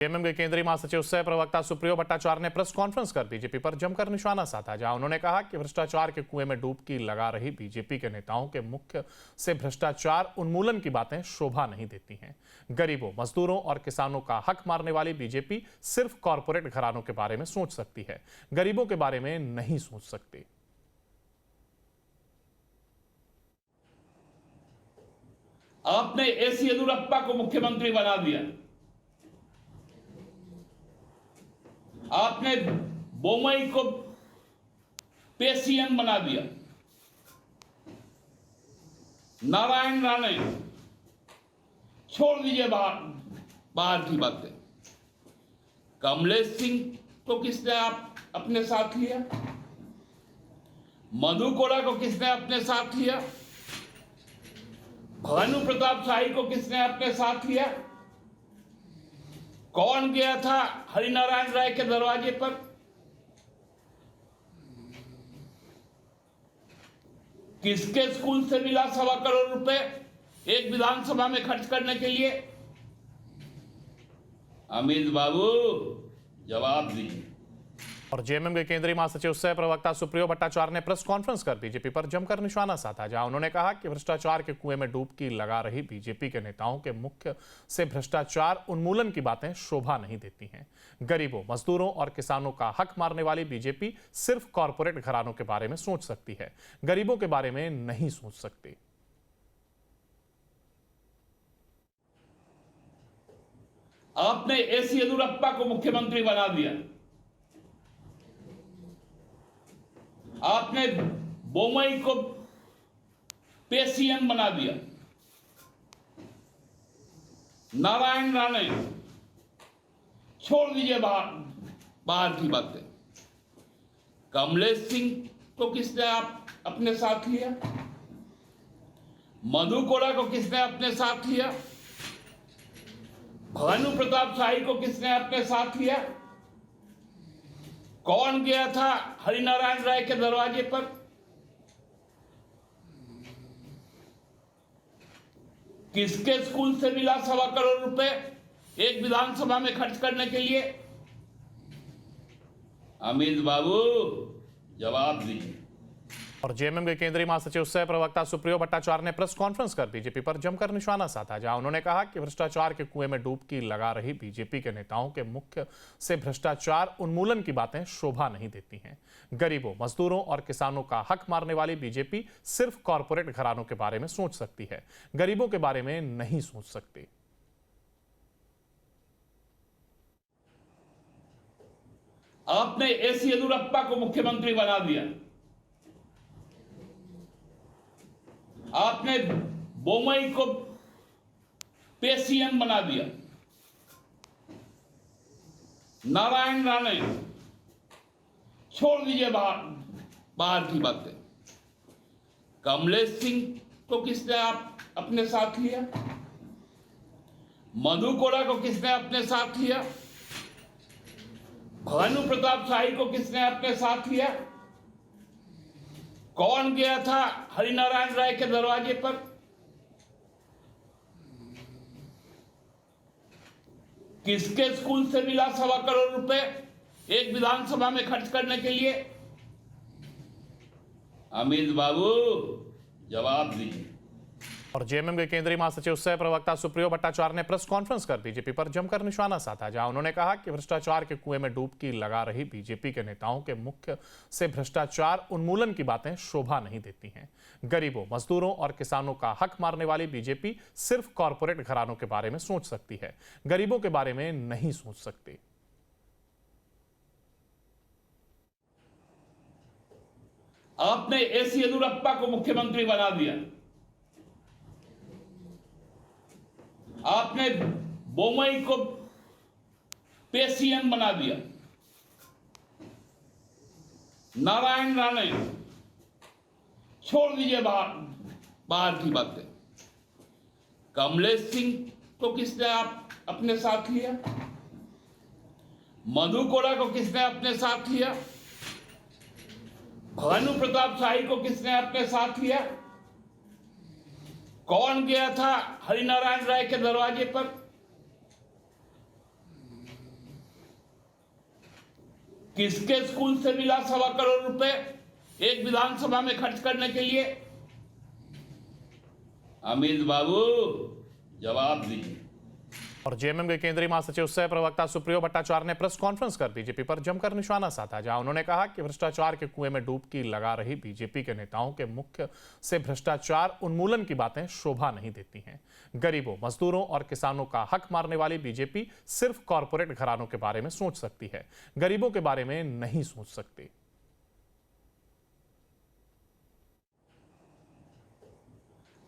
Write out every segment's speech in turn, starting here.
JMM के केंद्रीय महासचिव सह प्रवक्ता सुप्रियो भट्टाचार्य ने प्रेस कॉन्फ्रेंस कर बीजेपी पर जमकर निशाना साधा, जहां उन्होंने कहा कि भ्रष्टाचार के कुएं में डुबकी लगा रही बीजेपी के नेताओं के मुख्य से भ्रष्टाचार उन्मूलन की बातें शोभा नहीं देती हैं। गरीबों, मजदूरों और किसानों का हक मारने वाली बीजेपी सिर्फ कॉरपोरेट घरानों के बारे में सोच सकती है, गरीबों के बारे में नहीं सोच सकती। आपने एस येदियुरप्पा को मुख्यमंत्री बना दिया, आपने बोमई को पेशियन बना दिया, नारायण राणे, छोड़ दीजिए बाहर की बातें। कमलेश सिंह को किसने आप अपने साथ लिया? मधु कोड़ा को किसने अपने साथ लिया? भानु प्रताप शाही को किसने अपने साथ लिया? कौन गया था हरिनारायण राय के दरवाजे पर? किसके स्कूल से मिला 1.25 करोड़ रुपए एक विधानसभा में खर्च करने के लिए? अमित बाबू जवाब दीजिए। और जेएमएम के केंद्रीय महासचिव सह प्रवक्ता सुप्रियो भट्टाचार्य ने प्रेस कॉन्फ्रेंस कर बीजेपी पर जमकर निशाना साधा, जहां उन्होंने कहा कि भ्रष्टाचार के कुएं में डुबकी लगा रही बीजेपी के नेताओं के मुख्य से भ्रष्टाचार उन्मूलन की बातें शोभा नहीं देती हैं। गरीबों, मजदूरों और किसानों का हक मारने वाली बीजेपी सिर्फ कॉरपोरेट घरानों के बारे में सोच सकती है, गरीबों के बारे में नहीं सोच सकती। आपने एस येदियुरप्पा को मुख्यमंत्री बना दिया, आपने बोमई को पेशियन बना दिया, नारायण राणे, छोड़ दीजिए बाहर की बातें। कमलेश सिंह को किसने आप अपने साथ लिया? मधु कोड़ा को किसने अपने साथ लिया? भानु प्रताप शाही को किसने अपने साथ लिया? कौन गया था हरिनारायण राय के दरवाजे पर? किसके स्कूल से मिला 1.25 करोड़ रुपए एक विधानसभा में खर्च करने के लिए? अमित बाबू जवाब दीजिए। और जेएमएम के केंद्रीय महासचिव सह प्रवक्ता सुप्रियो भट्टाचार्य ने प्रेस कॉन्फ्रेंस कर बीजेपी पर जमकर निशाना साधा, जहां उन्होंने कहा कि भ्रष्टाचार के कुएं में डुबकी लगा रही बीजेपी के नेताओं के मुख्य से भ्रष्टाचार उन्मूलन की बातें शोभा नहीं देती हैं। गरीबों, मजदूरों और किसानों का हक मारने वाली बीजेपी सिर्फ कॉरपोरेट घरानों के बारे में सोच सकती है, गरीबों के बारे में नहीं सोच सकती। आपने एस येदियुरप्पा को मुख्यमंत्री बना दिया, आपने बोमई को पेशियन बना दिया, नारायण राणे, छोड़ दीजिए बाहर की बातें। कमलेश सिंह को किसने आप अपने साथ लिया? मधु कोड़ा को किसने अपने साथ लिया? भानु प्रताप शाही को किसने अपने साथ लिया? कौन गया था हरिनारायण राय के दरवाजे पर? किसके स्कूल से मिला 1.25 करोड़ रुपए एक विधानसभा में खर्च करने के लिए? अमित बाबू जवाब दीजिए। और जेएमएम के केंद्रीय महासचिव सह प्रवक्ता सुप्रियो भट्टाचार्य ने प्रेस कॉन्फ्रेंस कर बीजेपी पर जमकर निशाना साधा, जहां उन्होंने कहा कि भ्रष्टाचार के कुएं में डुबकी लगा रही बीजेपी के नेताओं के मुख्य से भ्रष्टाचार उन्मूलन की बातें शोभा नहीं देती हैं। गरीबों, मजदूरों और किसानों का हक मारने वाली बीजेपी सिर्फ कॉरपोरेट घरानों के बारे में सोच सकती है, गरीबों के बारे में नहीं सोच सकती। किसके स्कूल से मिला 1.25 करोड़ रुपए एक विधानसभा में खर्च करने के लिए? अमित बाबू जवाब दीजिए। और जेएमएम के केंद्रीय महासचिव सह प्रवक्ता सुप्रियो भट्टाचार्य ने प्रेस कॉन्फ्रेंस कर बीजेपी पर जमकर निशाना साधा, जहां उन्होंने कहा कि भ्रष्टाचार के कुएं में डुबकी लगा रही बीजेपी के नेताओं के मुख्य से भ्रष्टाचार उन्मूलन की बातें शोभा नहीं देती हैं। गरीबों, मजदूरों और किसानों का हक मारने वाली बीजेपी सिर्फ कॉरपोरेट घरानों के बारे में सोच सकती है, गरीबों के बारे में नहीं सोच सकती। आपने एस येदियुरप्पा को मुख्यमंत्री बना दिया, आपने बोमई को पेशियन बना दिया, नारायण राणे, छोड़ दीजिए बाहर की बातें। कमलेश सिंह को किसने आप अपने साथ लिया? मधु कोड़ा को किसने अपने साथ लिया? भानु प्रताप शाही को किसने अपने साथ लिया? कौन गया था हरिनारायण राय के दरवाजे पर? किसके स्कूल से मिला 1.25 करोड़ रुपए एक विधानसभा में खर्च करने के लिए? अमित बाबू जवाब दीजिए। और जेएमएम के केंद्रीय महासचिव सह प्रवक्ता सुप्रियो भट्टाचार्य ने प्रेस कॉन्फ्रेंस कर बीजेपी पर जमकर निशाना साधा, जहां उन्होंने कहा कि भ्रष्टाचार के कुएं में डुबकी लगा रही बीजेपी के नेताओं के मुख्य से भ्रष्टाचार उन्मूलन की बातें शोभा नहीं देती हैं। गरीबों, मजदूरों और किसानों का हक मारने वाली बीजेपी सिर्फ कॉरपोरेट घरानों के बारे में सोच सकती है, गरीबों के बारे में नहीं सोच सकती।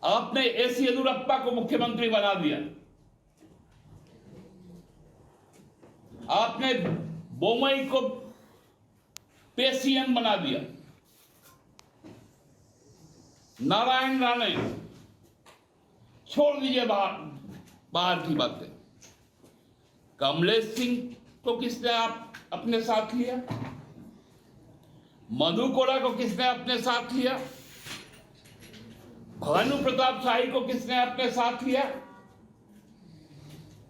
आपने एस येदियुरप्पा को मुख्यमंत्री बना दिया। आपने बोमई को सीएम बना दिया। नारायण राणे, छोड़ दीजिए बाहर की बातें। कमलेश सिंह को किसने आप अपने साथ लिया? मधु कोड़ा को किसने अपने साथ लिया? भानु प्रताप शाही को किसने अपने साथ लिया?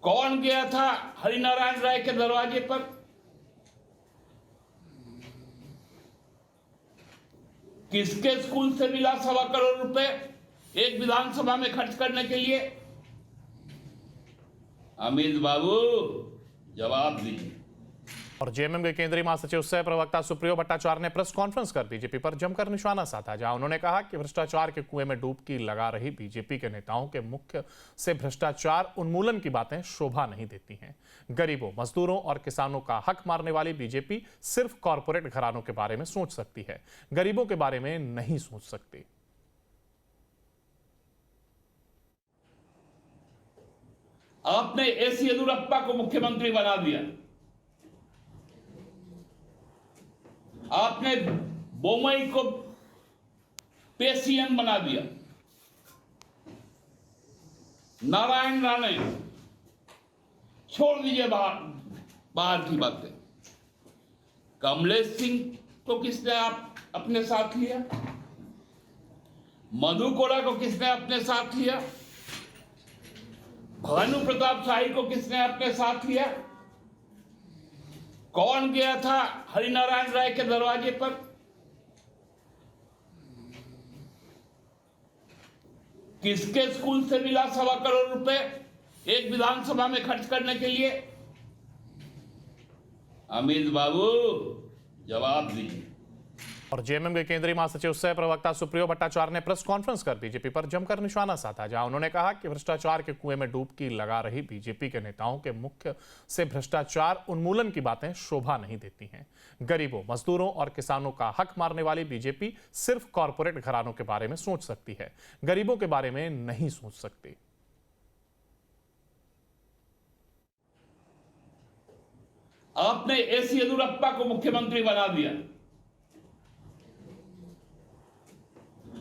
कौन गया था हरिनारायण राय के दरवाजे पर? किसके स्कूल से मिला 1.25 करोड़ रुपए एक विधानसभा में खर्च करने के लिए? अमित बाबू जवाब दीजिए। और जेएमएम के केंद्रीय महासचिव सह प्रवक्ता सुप्रियो भट्टाचार्य ने प्रेस कॉन्फ्रेंस कर बीजेपी पर जमकर निशाना साधा, जहां उन्होंने कहा कि भ्रष्टाचार के कुएं में डुबकी लगा रही बीजेपी के नेताओं के मुख्य से भ्रष्टाचार उन्मूलन की बातें शोभा नहीं देती हैं। गरीबों, मजदूरों और किसानों का हक मारने वाली बीजेपी सिर्फ कॉरपोरेट घरानों के बारे में सोच सकती है, गरीबों के बारे में नहीं सोच सकती। आपने एस येदियुरप्पा को मुख्यमंत्री बना दिया। आपने बोमई को सीएम बना दिया। नारायण राणे, छोड़ दीजिए बाहर की बातें। कमलेश सिंह को किसने आप अपने साथ लिया? मधु कोड़ा को किसने अपने साथ लिया? भानु प्रताप शाही को किसने अपने साथ लिया? कौन गया था हरिनारायण राय के दरवाजे पर? किसके स्कूल से मिला 1.25 करोड़ रुपए एक विधानसभा में खर्च करने के लिए? अमित बाबू जवाब दीजिए। और जेएमएम के केंद्रीय महासचिव सह प्रवक्ता सुप्रियो भट्टाचार्य ने प्रेस कॉन्फ्रेंस कर बीजेपी पर जमकर निशाना साधा, जहां उन्होंने कहा कि भ्रष्टाचार के कुएं में डुबकी लगा रही बीजेपी के नेताओं के मुख्य से भ्रष्टाचार उन्मूलन की बातें शोभा नहीं देती हैं। गरीबों, मजदूरों और किसानों का हक मारने वाली बीजेपी सिर्फ कॉरपोरेट घरानों के बारे में सोच सकती है, गरीबों के बारे में नहीं सोच सकती। आपने एस येदियुरप्पा को मुख्यमंत्री बना दिया।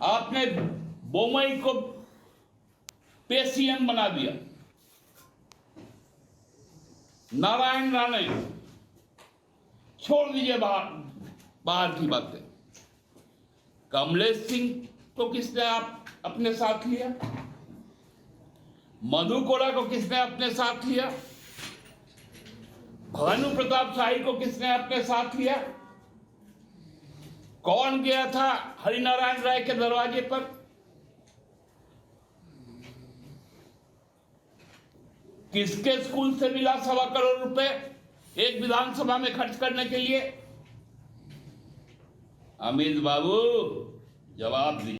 आपने बोमई को सीएम बना दिया। नारायण राणे, छोड़ दीजिए बाहर की बातें। कमलेश सिंह को किसने आप अपने साथ लिया? मधु कोड़ा को किसने अपने साथ लिया? भानु प्रताप शाही को किसने अपने साथ लिया? कौन गया था हरिनारायण राय के दरवाजे पर? किसके स्कूल से मिला 1.25 करोड़ रुपए एक विधानसभा में खर्च करने के लिए? अमित बाबू जवाब दीजिए।